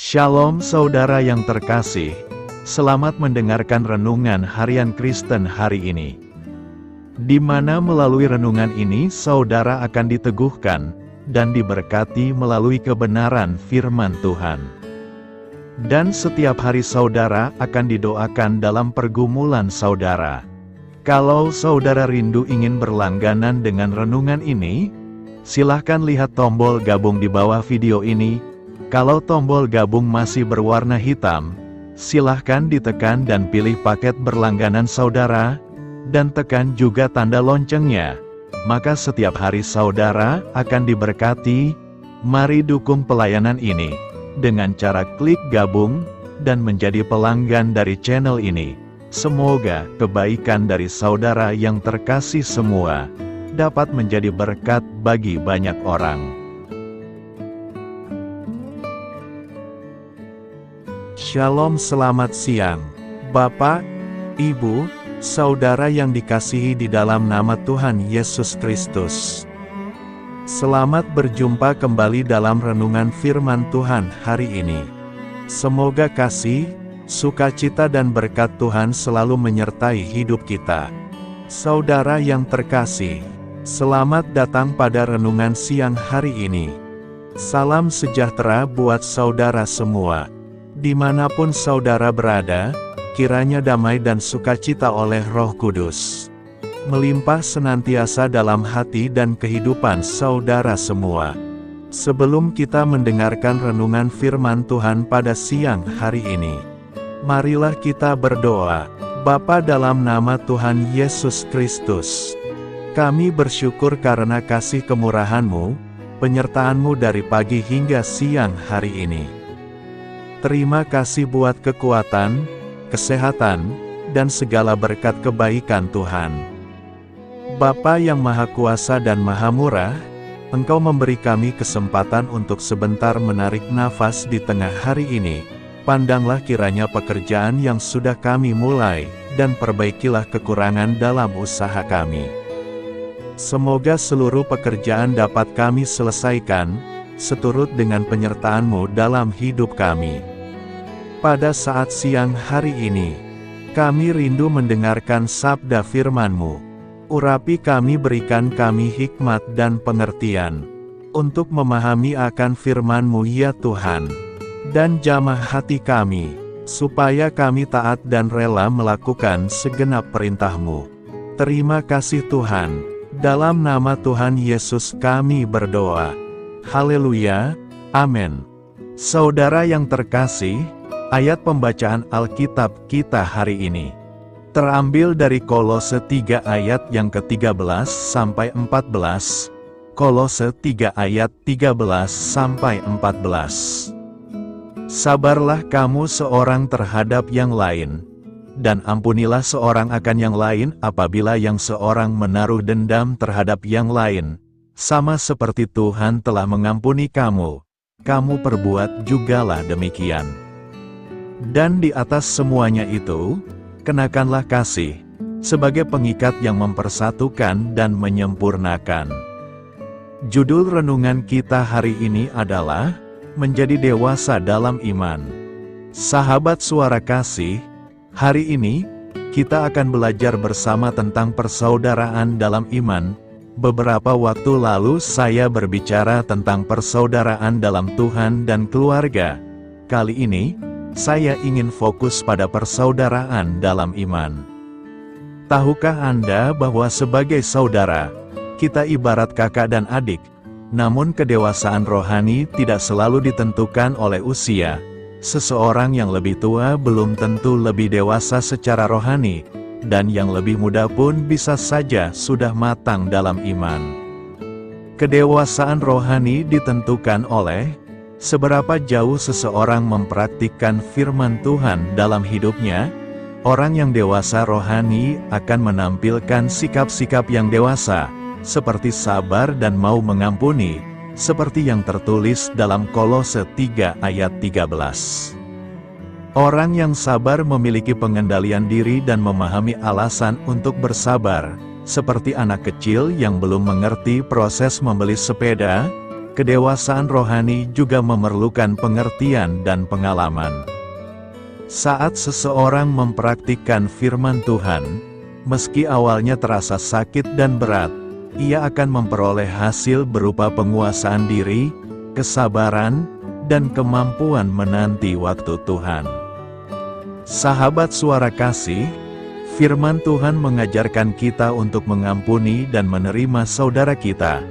Shalom saudara yang terkasih, selamat mendengarkan Renungan Harian Kristen hari ini. Di mana melalui renungan ini saudara akan diteguhkan dan diberkati melalui kebenaran firman Tuhan. Dan setiap hari saudara akan didoakan dalam pergumulan saudara. Kalau saudara rindu ingin berlangganan dengan renungan ini, silahkan lihat tombol gabung di bawah video ini. Kalau tombol gabung masih berwarna hitam, silahkan ditekan dan pilih paket berlangganan saudara, dan tekan juga tanda loncengnya. Maka setiap hari saudara akan diberkati. Mari dukung pelayanan ini dengan cara klik gabung dan menjadi pelanggan dari channel ini. Semoga kebaikan dari saudara yang terkasih semua dapat menjadi berkat bagi banyak orang. Shalom, selamat siang, Bapak, Ibu, saudara yang dikasihi di dalam nama Tuhan Yesus Kristus. Selamat berjumpa kembali dalam renungan firman Tuhan hari ini. Semoga kasih, sukacita dan berkat Tuhan selalu menyertai hidup kita. Saudara yang terkasih, selamat datang pada renungan siang hari ini. Salam sejahtera buat saudara semua. Dimanapun saudara berada, kiranya damai dan sukacita oleh Roh Kudus melimpah senantiasa dalam hati dan kehidupan saudara semua. Sebelum kita mendengarkan renungan firman Tuhan pada siang hari ini, marilah kita berdoa. Bapa, dalam nama Tuhan Yesus Kristus, kami bersyukur karena kasih kemurahan-Mu, penyertaan-Mu dari pagi hingga siang hari ini. Terima kasih buat kekuatan, kesehatan, dan segala berkat kebaikan Tuhan. Bapa yang Maha Kuasa dan Maha Murah, Engkau memberi kami kesempatan untuk sebentar menarik nafas di tengah hari ini. Pandanglah kiranya pekerjaan yang sudah kami mulai, dan perbaikilah kekurangan dalam usaha kami. Semoga seluruh pekerjaan dapat kami selesaikan, seturut dengan penyertaan-Mu dalam hidup kami. Pada saat siang hari ini, kami rindu mendengarkan sabda firman-Mu. Urapi kami, berikan kami hikmat dan pengertian, untuk memahami akan firman-Mu ya Tuhan. Dan jamah hati kami, supaya kami taat dan rela melakukan segenap perintah-Mu. Terima kasih Tuhan, dalam nama Tuhan Yesus kami berdoa. Haleluya, amin. Saudara yang terkasih, ayat pembacaan Alkitab kita hari ini terambil dari Kolose 3 ayat yang ke-13 sampai 14. Kolose 3 ayat 13 sampai 14. Sabarlah kamu seorang terhadap yang lain, dan ampunilah seorang akan yang lain apabila yang seorang menaruh dendam terhadap yang lain. Sama seperti Tuhan telah mengampuni kamu, kamu perbuat jugalah demikian. Dan di atas semuanya itu, kenakanlah kasih, sebagai pengikat yang mempersatukan dan menyempurnakan. Judul renungan kita hari ini adalah, Menjadi Dewasa dalam Iman. Sahabat Suara Kasih, hari ini, kita akan belajar bersama tentang persaudaraan dalam iman. Beberapa waktu lalu saya berbicara tentang persaudaraan dalam Tuhan dan keluarga. Kali ini, saya ingin fokus pada persaudaraan dalam iman. Tahukah Anda bahwa sebagai saudara, kita ibarat kakak dan adik, namun kedewasaan rohani tidak selalu ditentukan oleh usia. Seseorang yang lebih tua belum tentu lebih dewasa secara rohani, dan yang lebih muda pun bisa saja sudah matang dalam iman. Kedewasaan rohani ditentukan oleh seberapa jauh seseorang mempraktikkan firman Tuhan dalam hidupnya. Orang yang dewasa rohani akan menampilkan sikap-sikap yang dewasa, seperti sabar dan mau mengampuni, seperti yang tertulis dalam Kolose 3 ayat 13. Orang yang sabar memiliki pengendalian diri dan memahami alasan untuk bersabar, seperti anak kecil yang belum mengerti proses membeli sepeda, kedewasaan rohani juga memerlukan pengertian dan pengalaman. Saat seseorang mempraktikkan firman Tuhan, meski awalnya terasa sakit dan berat, ia akan memperoleh hasil berupa penguasaan diri, kesabaran, dan kemampuan menanti waktu Tuhan. Sahabat Suara Kasih, firman Tuhan mengajarkan kita untuk mengampuni dan menerima saudara kita,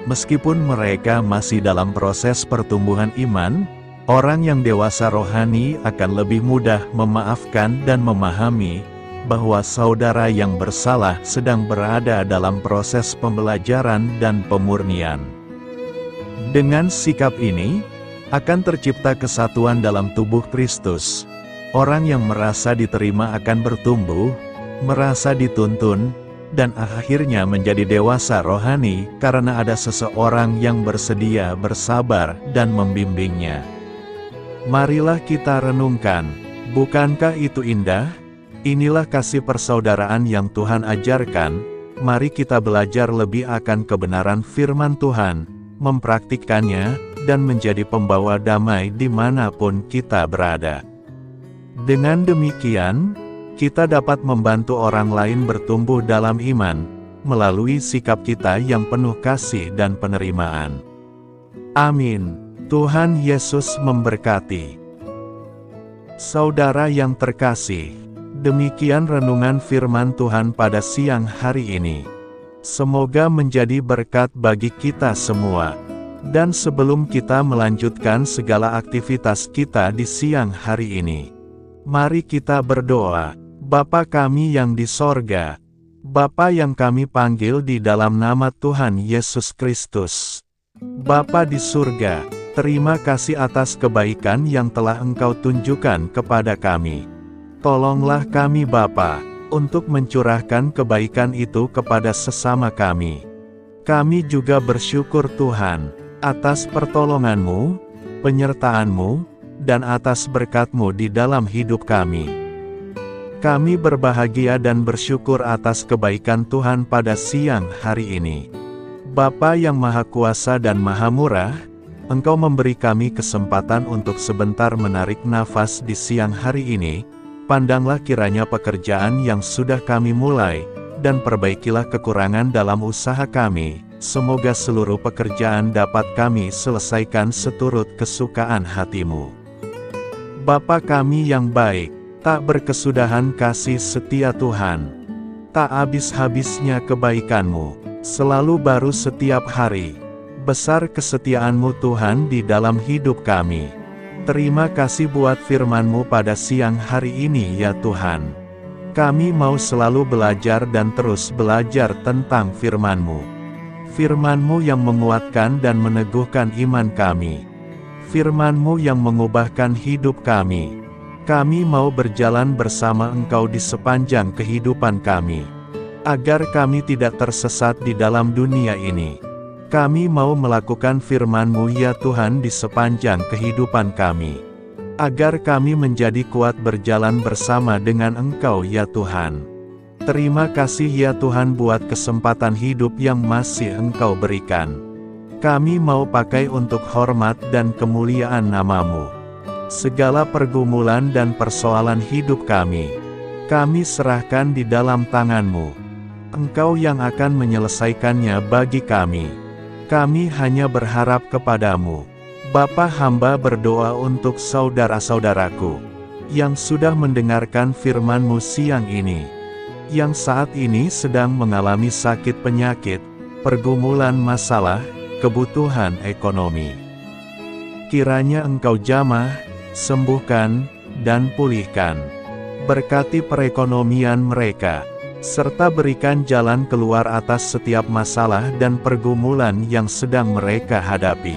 meskipun mereka masih dalam proses pertumbuhan iman. Orang yang dewasa rohani akan lebih mudah memaafkan dan memahami bahwa saudara yang bersalah sedang berada dalam proses pembelajaran dan pemurnian. Dengan sikap ini, akan tercipta kesatuan dalam tubuh Kristus. Orang yang merasa diterima akan bertumbuh, merasa dituntun, dan akhirnya menjadi dewasa rohani karena ada seseorang yang bersedia bersabar dan membimbingnya. Marilah kita renungkan, bukankah itu indah? Inilah kasih persaudaraan yang Tuhan ajarkan. Mari kita belajar lebih akan kebenaran firman Tuhan, mempraktikkannya, dan menjadi pembawa damai dimanapun kita berada. Dengan demikian, kita dapat membantu orang lain bertumbuh dalam iman, melalui sikap kita yang penuh kasih dan penerimaan. Amin. Tuhan Yesus memberkati. Saudara yang terkasih, demikian renungan firman Tuhan pada siang hari ini. Semoga menjadi berkat bagi kita semua. Dan sebelum kita melanjutkan segala aktivitas kita di siang hari ini, mari kita berdoa. Bapa kami yang di sorga, Bapa yang kami panggil di dalam nama Tuhan Yesus Kristus. Bapa di surga, terima kasih atas kebaikan yang telah Engkau tunjukkan kepada kami. Tolonglah kami Bapa, untuk mencurahkan kebaikan itu kepada sesama kami. Kami juga bersyukur Tuhan, atas pertolongan-Mu, penyertaan-Mu, dan atas berkat-Mu di dalam hidup kami. Kami berbahagia dan bersyukur atas kebaikan Tuhan pada siang hari ini. Bapa yang Maha Kuasa dan Maha Murah, Engkau memberi kami kesempatan untuk sebentar menarik nafas di siang hari ini. Pandanglah kiranya pekerjaan yang sudah kami mulai, dan perbaikilah kekurangan dalam usaha kami. Semoga seluruh pekerjaan dapat kami selesaikan seturut kesukaan hati-Mu. Bapa kami yang baik, tak berkesudahan kasih setia Tuhan, tak habis-habisnya kebaikan-Mu, selalu baru setiap hari. Besar kesetiaan-Mu Tuhan di dalam hidup kami. Terima kasih buat firman-Mu pada siang hari ini ya Tuhan. Kami mau selalu belajar dan terus belajar tentang firman-Mu. Firman-Mu yang menguatkan dan meneguhkan iman kami. Firman-Mu yang mengubahkan hidup kami. Kami mau berjalan bersama Engkau di sepanjang kehidupan kami, agar kami tidak tersesat di dalam dunia ini. Kami mau melakukan firman-Mu ya Tuhan di sepanjang kehidupan kami, agar kami menjadi kuat berjalan bersama dengan Engkau ya Tuhan. Terima kasih ya Tuhan buat kesempatan hidup yang masih Engkau berikan. Kami mau pakai untuk hormat dan kemuliaan nama-Mu. Segala pergumulan dan persoalan hidup kami serahkan di dalam tangan-Mu. Engkau yang akan menyelesaikannya bagi kami. Kami hanya berharap kepadamu. Bapa, hamba berdoa untuk saudara-saudaraku yang sudah mendengarkan firman-Mu siang ini, yang saat ini sedang mengalami sakit penyakit, pergumulan masalah, kebutuhan ekonomi. Kiranya Engkau jamah, sembuhkan, dan pulihkan. Berkati perekonomian mereka, serta berikan jalan keluar atas setiap masalah dan pergumulan yang sedang mereka hadapi.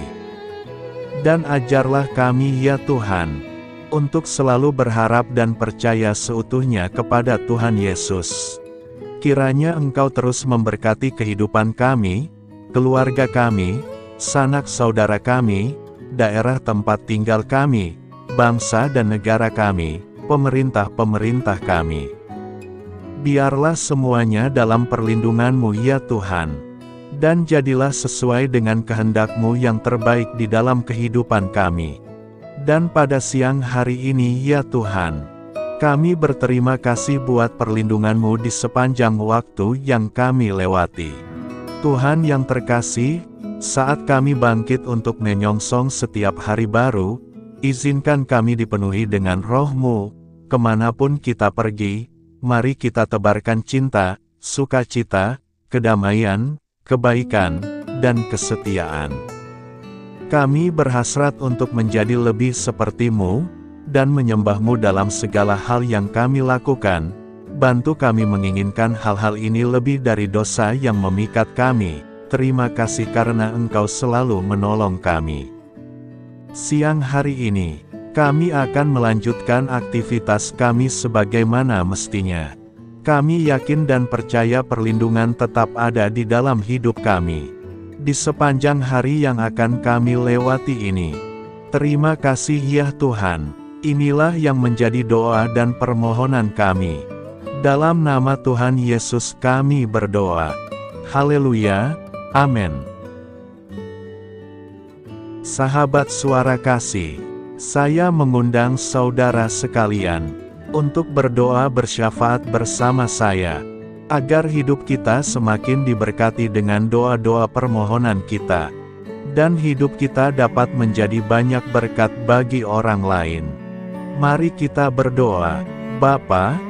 Dan ajarlah kami ya Tuhan, untuk selalu berharap dan percaya seutuhnya kepada Tuhan Yesus. Kiranya Engkau terus memberkati kehidupan kami, keluarga kami, sanak saudara kami, daerah tempat tinggal kami, bangsa dan negara kami, pemerintah-pemerintah kami. Biarlah semuanya dalam perlindungan-Mu ya Tuhan. Dan jadilah sesuai dengan kehendak-Mu yang terbaik di dalam kehidupan kami. Dan pada siang hari ini ya Tuhan, kami berterima kasih buat perlindungan-Mu di sepanjang waktu yang kami lewati. Tuhan yang terkasih, saat kami bangkit untuk menyongsong setiap hari baru, izinkan kami dipenuhi dengan Roh-Mu, kemanapun kita pergi, mari kita tebarkan cinta, sukacita, kedamaian, kebaikan, dan kesetiaan. Kami berhasrat untuk menjadi lebih seperti-Mu, dan menyembah-Mu dalam segala hal yang kami lakukan. Bantu kami menginginkan hal-hal ini lebih dari dosa yang memikat kami. Terima kasih karena Engkau selalu menolong kami. Siang hari ini, kami akan melanjutkan aktivitas kami sebagaimana mestinya. Kami yakin dan percaya perlindungan tetap ada di dalam hidup kami. Di sepanjang hari yang akan kami lewati ini. Terima kasih ya Tuhan. Inilah yang menjadi doa dan permohonan kami. Dalam nama Tuhan Yesus kami berdoa. Haleluya. Amin. Sahabat Suara Kasih, saya mengundang saudara sekalian untuk berdoa bersyafaat bersama saya, agar hidup kita semakin diberkati dengan doa-doa permohonan kita, dan hidup kita dapat menjadi banyak berkat bagi orang lain. Mari kita berdoa. Bapa,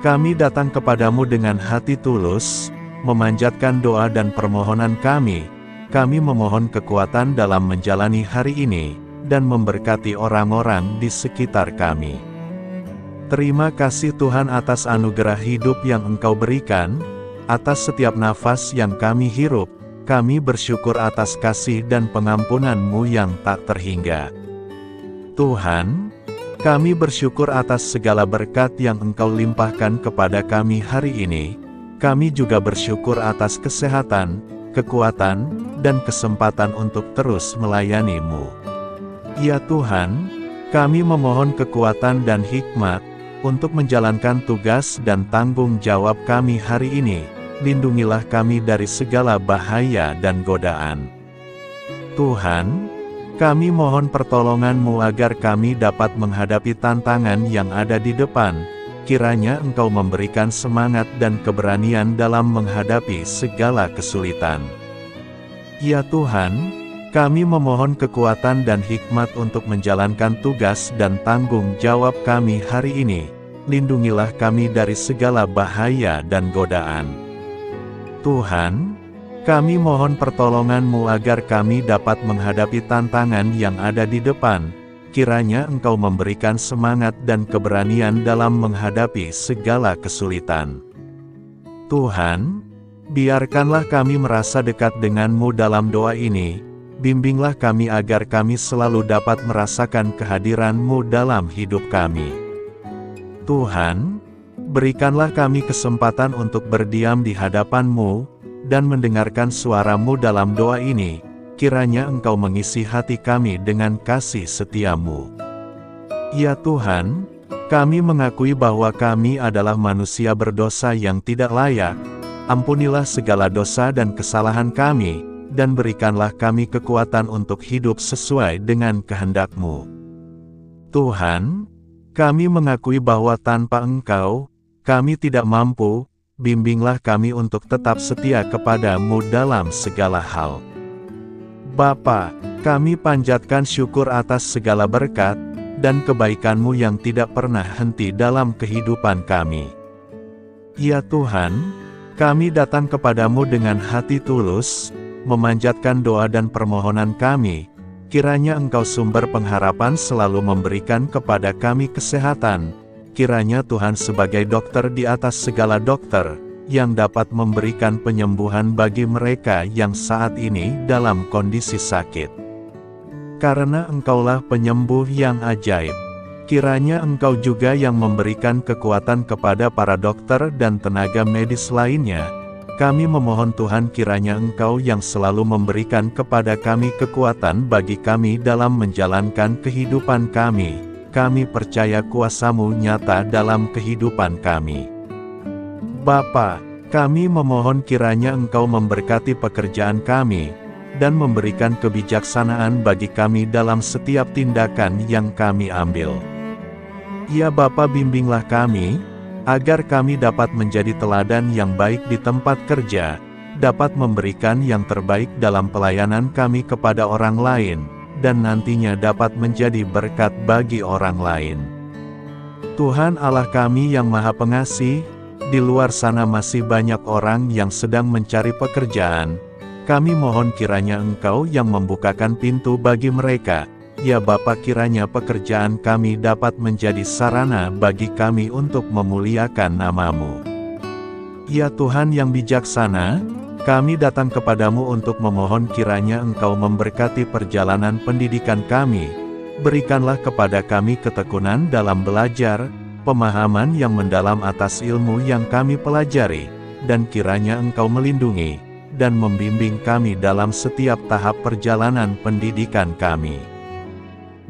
kami datang kepadamu dengan hati tulus, memanjatkan doa dan permohonan kami. Kami memohon kekuatan dalam menjalani hari ini, dan memberkati orang-orang di sekitar kami. Terima kasih Tuhan atas anugerah hidup yang Engkau berikan, atas setiap nafas yang kami hirup. Kami bersyukur atas kasih dan pengampunan-Mu yang tak terhingga. Tuhan, kami bersyukur atas segala berkat yang Engkau limpahkan kepada kami hari ini. Kami juga bersyukur atas kesehatan, kekuatan, dan kesempatan untuk terus melayani-Mu. Ya Tuhan, kami memohon kekuatan dan hikmat untuk menjalankan tugas dan tanggung jawab kami hari ini. Lindungilah kami dari segala bahaya dan godaan. Tuhan, kami mohon pertolongan-Mu agar kami dapat menghadapi tantangan yang ada di depan. Kiranya Engkau memberikan semangat dan keberanian dalam menghadapi segala kesulitan. Ya Tuhan, kami memohon kekuatan dan hikmat untuk menjalankan tugas dan tanggung jawab kami hari ini. Lindungilah kami dari segala bahaya dan godaan. Tuhan, kami mohon pertolongan-Mu agar kami dapat menghadapi tantangan yang ada di depan. Kiranya Engkau memberikan semangat dan keberanian dalam menghadapi segala kesulitan. Tuhan, biarkanlah kami merasa dekat dengan-Mu dalam doa ini. Bimbinglah kami agar kami selalu dapat merasakan kehadiran-Mu dalam hidup kami. Tuhan, berikanlah kami kesempatan untuk berdiam di hadapan-Mu, dan mendengarkan suara-Mu dalam doa ini. Kiranya Engkau mengisi hati kami dengan kasih setia-Mu. Ya Tuhan, kami mengakui bahwa kami adalah manusia berdosa yang tidak layak. Ampunilah segala dosa dan kesalahan kami, dan berikanlah kami kekuatan untuk hidup sesuai dengan kehendak-Mu. Tuhan, kami mengakui bahwa tanpa Engkau, kami tidak mampu. Bimbinglah kami untuk tetap setia kepada-Mu dalam segala hal. Bapa, kami panjatkan syukur atas segala berkat, dan kebaikan-Mu yang tidak pernah henti dalam kehidupan kami. Ya Tuhan, kami datang kepadamu dengan hati tulus, memanjatkan doa dan permohonan kami. Kiranya Engkau sumber pengharapan selalu memberikan kepada kami kesehatan. Kiranya Tuhan sebagai dokter di atas segala dokter, yang dapat memberikan penyembuhan bagi mereka yang saat ini dalam kondisi sakit. Karena Engkaulah penyembuh yang ajaib. Kiranya Engkau juga yang memberikan kekuatan kepada para dokter dan tenaga medis lainnya. Kami memohon Tuhan kiranya Engkau yang selalu memberikan kepada kami kekuatan bagi kami dalam menjalankan kehidupan kami. Kami percaya kuasa-Mu nyata dalam kehidupan kami. Bapa, Kami memohon kiranya Engkau memberkati pekerjaan kami, dan memberikan kebijaksanaan bagi kami dalam setiap tindakan yang kami ambil. Ya Bapa, bimbinglah kami, agar kami dapat menjadi teladan yang baik di tempat kerja, dapat memberikan yang terbaik dalam pelayanan kami kepada orang lain, dan nantinya dapat menjadi berkat bagi orang lain. Tuhan Allah kami yang Maha Pengasih, di luar sana masih banyak orang yang sedang mencari pekerjaan. Kami mohon kiranya Engkau yang membukakan pintu bagi mereka. Ya Bapa, kiranya pekerjaan kami dapat menjadi sarana bagi kami untuk memuliakan nama-Mu. Ya Tuhan yang bijaksana, kami datang kepadamu untuk memohon kiranya Engkau memberkati perjalanan pendidikan kami. Berikanlah kepada kami ketekunan dalam belajar, pemahaman yang mendalam atas ilmu yang kami pelajari, dan kiranya Engkau melindungi dan membimbing kami dalam setiap tahap perjalanan pendidikan kami.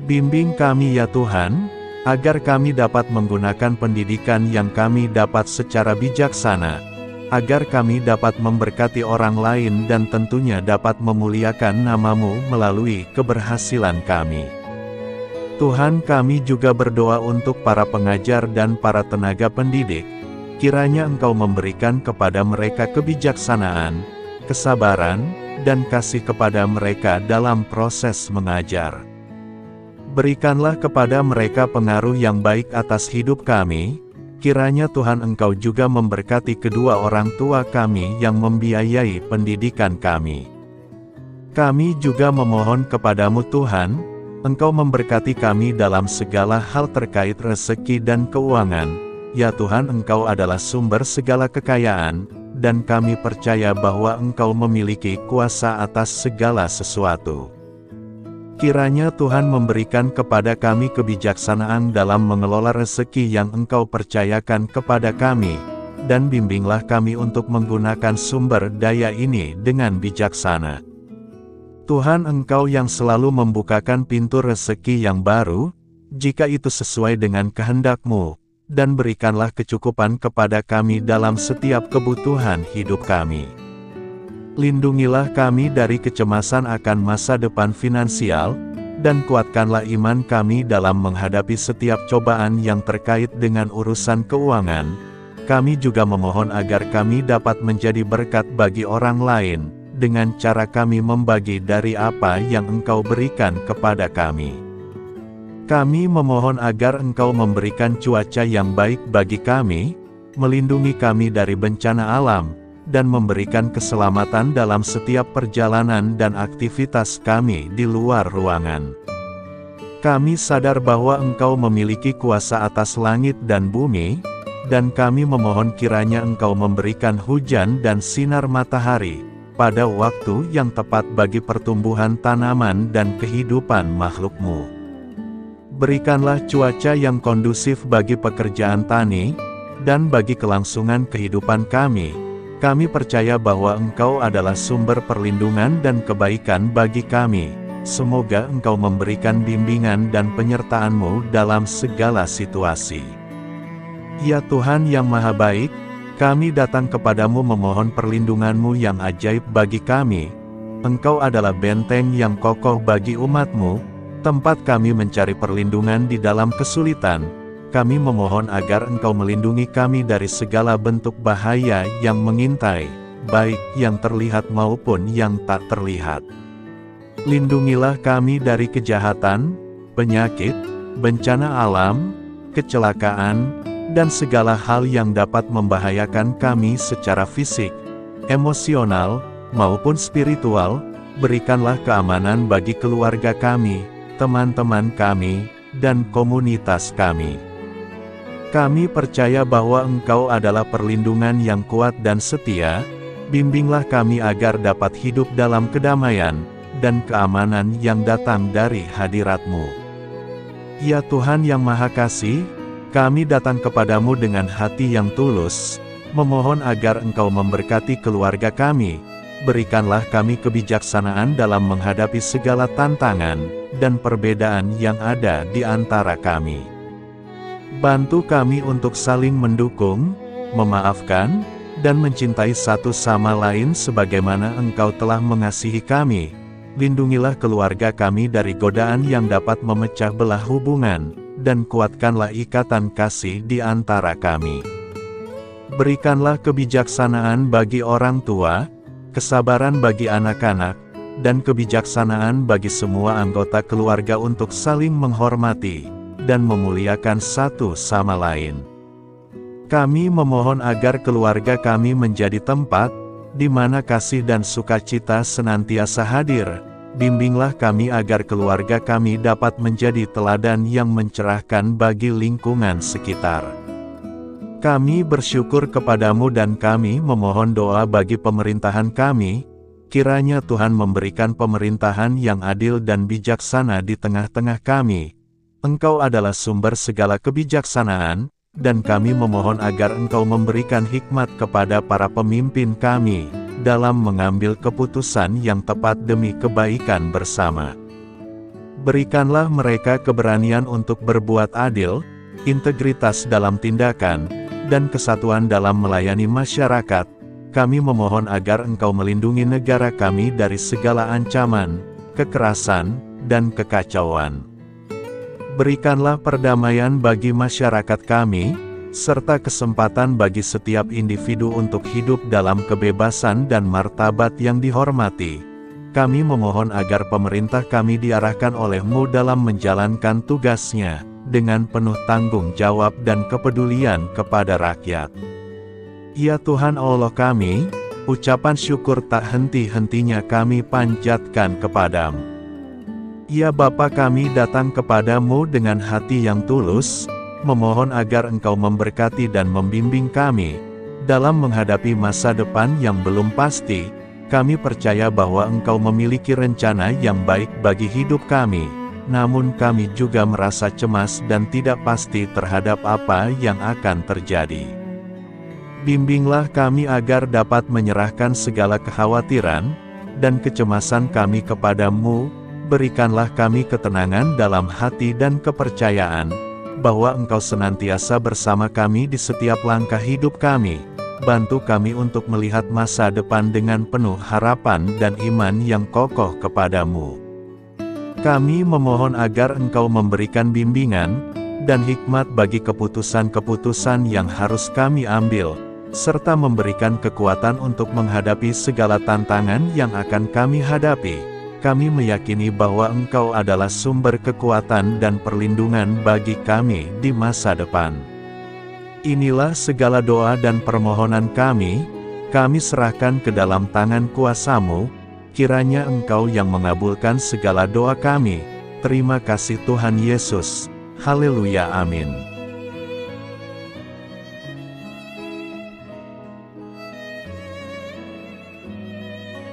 Bimbing kami ya Tuhan, agar kami dapat menggunakan pendidikan yang kami dapat secara bijaksana, agar kami dapat memberkati orang lain dan tentunya dapat memuliakan nama-Mu melalui keberhasilan kami. Tuhan, kami juga berdoa untuk para pengajar dan para tenaga pendidik, kiranya Engkau memberikan kepada mereka kebijaksanaan, kesabaran, dan kasih kepada mereka dalam proses mengajar. Berikanlah kepada mereka pengaruh yang baik atas hidup kami, kiranya Tuhan Engkau juga memberkati kedua orang tua kami yang membiayai pendidikan kami. Kami juga memohon kepadamu Tuhan, Engkau memberkati kami dalam segala hal terkait rezeki dan keuangan. Ya Tuhan, Engkau adalah sumber segala kekayaan, dan kami percaya bahwa Engkau memiliki kuasa atas segala sesuatu. Kiranya Tuhan memberikan kepada kami kebijaksanaan dalam mengelola rezeki yang Engkau percayakan kepada kami, dan bimbinglah kami untuk menggunakan sumber daya ini dengan bijaksana. Tuhan, Engkau yang selalu membukakan pintu rezeki yang baru, jika itu sesuai dengan kehendak-Mu, dan berikanlah kecukupan kepada kami dalam setiap kebutuhan hidup kami. Lindungilah kami dari kecemasan akan masa depan finansial, dan kuatkanlah iman kami dalam menghadapi setiap cobaan yang terkait dengan urusan keuangan. Kami juga memohon agar kami dapat menjadi berkat bagi orang lain, dengan cara kami membagi dari apa yang Engkau berikan kepada kami. Kami memohon agar Engkau memberikan cuaca yang baik bagi kami, melindungi kami dari bencana alam, dan memberikan keselamatan dalam setiap perjalanan dan aktivitas kami di luar ruangan. Kami sadar bahwa Engkau memiliki kuasa atas langit dan bumi, dan kami memohon kiranya Engkau memberikan hujan dan sinar matahari pada waktu yang tepat bagi pertumbuhan tanaman dan kehidupan makhluk-Mu. Berikanlah cuaca yang kondusif bagi pekerjaan tani, dan bagi kelangsungan kehidupan kami. Kami percaya bahwa Engkau adalah sumber perlindungan dan kebaikan bagi kami. Semoga Engkau memberikan bimbingan dan penyertaan-Mu dalam segala situasi. Ya Tuhan yang Maha Baik, kami datang kepadamu memohon perlindungan-Mu yang ajaib bagi kami. Engkau adalah benteng yang kokoh bagi umat-Mu, tempat kami mencari perlindungan di dalam kesulitan. Kami memohon agar Engkau melindungi kami dari segala bentuk bahaya yang mengintai, baik yang terlihat maupun yang tak terlihat. Lindungilah kami dari kejahatan, penyakit, bencana alam, kecelakaan, dan segala hal yang dapat membahayakan kami secara fisik, emosional, maupun spiritual. Berikanlah keamanan bagi keluarga kami, teman-teman kami, dan komunitas kami. Kami percaya bahwa Engkau adalah perlindungan yang kuat dan setia. Bimbinglah kami agar dapat hidup dalam kedamaian dan keamanan yang datang dari hadirat-Mu. Ya Tuhan yang Maha Kasih, kami datang kepadamu dengan hati yang tulus, memohon agar Engkau memberkati keluarga kami. Berikanlah kami kebijaksanaan dalam menghadapi segala tantangan dan perbedaan yang ada di antara kami. Bantu kami untuk saling mendukung, memaafkan, dan mencintai satu sama lain sebagaimana Engkau telah mengasihi kami. Lindungilah keluarga kami dari godaan yang dapat memecah belah hubungan, dan kuatkanlah ikatan kasih di antara kami. Berikanlah kebijaksanaan bagi orang tua, kesabaran bagi anak-anak, dan kebijaksanaan bagi semua anggota keluarga untuk saling menghormati dan memuliakan satu sama lain. Kami memohon agar keluarga kami menjadi tempat di mana kasih dan sukacita senantiasa hadir. Bimbinglah kami agar keluarga kami dapat menjadi teladan yang mencerahkan bagi lingkungan sekitar. Kami bersyukur kepadamu dan kami memohon doa bagi pemerintahan kami. Kiranya Tuhan memberikan pemerintahan yang adil dan bijaksana di tengah-tengah kami. Engkau adalah sumber segala kebijaksanaan, dan kami memohon agar Engkau memberikan hikmat kepada para pemimpin kami dalam mengambil keputusan yang tepat demi kebaikan bersama. Berikanlah mereka keberanian untuk berbuat adil, integritas dalam tindakan, dan kesatuan dalam melayani masyarakat. Kami memohon agar Engkau melindungi negara kami dari segala ancaman, kekerasan, dan kekacauan. Berikanlah perdamaian bagi masyarakat kami, serta kesempatan bagi setiap individu untuk hidup dalam kebebasan dan martabat yang dihormati. Kami memohon agar pemerintah kami diarahkan oleh-Mu dalam menjalankan tugasnya, dengan penuh tanggung jawab dan kepedulian kepada rakyat. Ya Tuhan Allah kami, ucapan syukur tak henti-hentinya kami panjatkan kepadamu. Ya Bapa, kami datang kepadamu dengan hati yang tulus, memohon agar Engkau memberkati dan membimbing kami dalam menghadapi masa depan yang belum pasti. Kami percaya bahwa Engkau memiliki rencana yang baik bagi hidup kami, namun kami juga merasa cemas dan tidak pasti terhadap apa yang akan terjadi. Bimbinglah kami agar dapat menyerahkan segala kekhawatiran dan kecemasan kami kepadamu. Berikanlah kami ketenangan dalam hati dan kepercayaan bahwa Engkau senantiasa bersama kami di setiap langkah hidup kami. Bantu kami untuk melihat masa depan dengan penuh harapan dan iman yang kokoh kepadamu. Kami memohon agar Engkau memberikan bimbingan dan hikmat bagi keputusan-keputusan yang harus kami ambil, serta memberikan kekuatan untuk menghadapi segala tantangan yang akan kami hadapi. Kami meyakini bahwa Engkau adalah sumber kekuatan dan perlindungan bagi kami di masa depan. Inilah segala doa dan permohonan kami serahkan ke dalam tangan kuasa-Mu. Kiranya Engkau yang mengabulkan segala doa kami. Terima kasih Tuhan Yesus. Haleluya, amin.